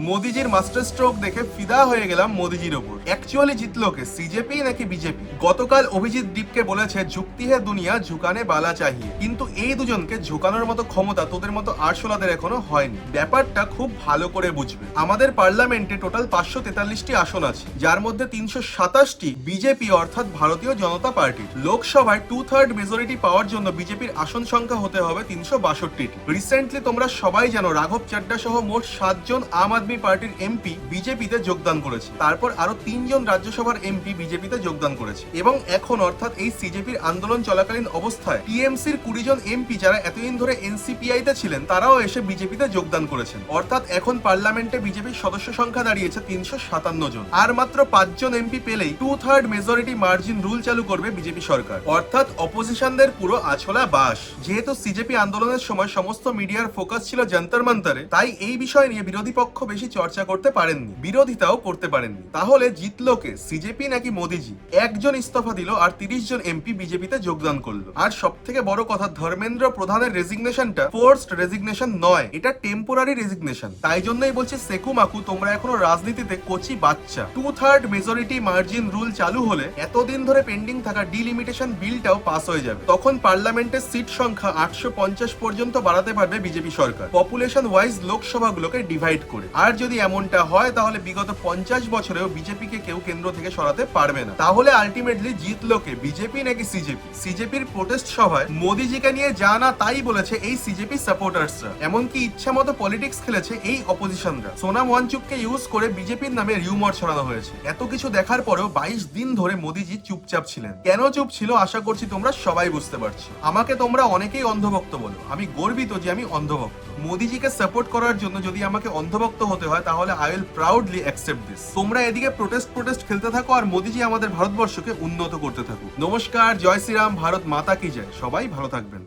মোদিজির master stroke দেখে ফিদা হয়ে গেলাম মোদিজির ওপর। অ্যাকচুয়ালি জিতলো কে, সিজেপি নাকি বিজেপি? গতকাল অভিজিৎ দীপকে বলেছে ঝুঁকতি হে দুনিয়া ঝুকানে বালা চাহিয়ে, কিন্তু এই দুজনকে ঝুকানোর মতো ক্ষমতা তোদের মতো আরশোলাদের এখনো হয়নি। ব্যাপারটা খুব ভালো করে বুঝবে। আমাদের পার্লামেন্টে টোটাল 543টি আসন আছে, যার মধ্যে 327টি বিজেপি অর্থাৎ ভারতীয় জনতা পার্টি। লোকসভায় 2/3 মেজরিটি পাওয়ার জন্য বিজেপির আসন সংখ্যা হতে হবে 362টি। রিসেন্টলি তোমরা সবাই জানো রাঘব চাড্ডা সহ মোট 7 জন আম আদমি পার্টির এমপি বিজেপিতে যোগদান করেছে। তারপর আরো 3 জন রাজ্যসভার এমপি বিজেপিতে যোগদান করেছে, এবং এখন অর্থাৎ এই সিজেপির আন্দোলন চলাকালীন অবস্থায় টিএমসির 20 জন এমপি যারা এতদিন ধরে এনসিপিআই তে ছিলেন তারাও এসে বিজেপিতে যোগদান করেছেন। অর্থাৎ এখন পার্লামেন্টে বিজেপির সদস্য সংখ্যা দাঁড়িয়েছে 357 জন। আর মাত্র 5 জন এমপি পেলেই 2/3 মেজরিটি মার্জিন রুল চালু করবে বিজেপি সরকার, অর্থাৎ অপোজিশনদের পুরো আছলা বাস। যেহেতু সিজেপি আন্দোলনের সময় সমস্ত মিডিয়ার ফোকাস ছিল যন্তর মন্তরে, তাই এই বিষয় নিয়ে বিরোধী পক্ষ বেশি চর্চা করতে পারেননি, বিরোধিতাও করতে পারেননি। তাহলে জিতলো কে, সিজেপি নাকি মোদিজি? একজন ইস্তফা দিল আর 30 জন এমপি বিজেপিতে যোগদান করলো। আর সব থেকে বড় কথা, ধর্মেন্দ্র প্রধানের রেজিগনেশনটা ফোর্সড রেজিগনেশন নয়, এটা টেম্পোরারি রেজিগনেশন। তাই জন্যই বলছে সেকু মাকু, তোমরা এখনো রাজনীতিতে কচি বাচ্চা। 2/3 মেজরিটি মার্জিন রুল চালু হলে এতদিন ধরে পেন্ডিং থাকা ডিলিমিটেশন বিলটাও পাস হয়ে যাবে। তখন পার্লামেন্টের সিট সংখ্যা 850 পর্যন্ত বাড়াতে পারবে বিজেপি সরকার, পপুলেশন ওয়াইজ লোকসভাগুলোকে ডিভাইড করে। আর যদি এমনটা হয় তাহলে বিগত 50 বছরেও বিজেপিকে কেউ কেন্দ্র থেকে সরাতে পারবে না। তাহলে আলটিমেটলি জিতলো কে, বিজেপি নাকি সিজেপি? সিজেপির প্রোটেস্ট সভায় মোদিজিকে নিয়ে যা না তাই বলেছে এই সিজেপি সাপোর্টার্সরা। এমনকি ইচ্ছা মতো পলিটিক্স খেলেছে এই অপোজিশনরা। সোনাম ওয়াংচুককে ইউজ করে বিজেপির নামে রিউমার ছড়ানো হয়েছে। এত কিছু দেখার পরেও 22 দিন ধরে মোদিজি চুপচাপ ছিলেন। কেন চুপ ছিল আশা করছি তোমরা সবাই বুঝতে পারছো। আমাকে তোমরা অনেকেই অন্ধভক্ত বলো, আমি গর্বিত যে আমি অন্ধভক্ত। মোদিজিকে সাপোর্ট করার জন্য যদি আমাকে অন্ধভক্ত হতে হয় তাহলে I will proudly accept this. তোমরা এদিকে প্রোটেস্ট খেলতে থাকো আর মোদিজি আমাদের ভারতবর্ষকে উন্নত করতে থাকুক। নমস্কার, জয় শ্রীরাম, ভারত মাতা কি জয়। সবাই ভালো থাকবেন।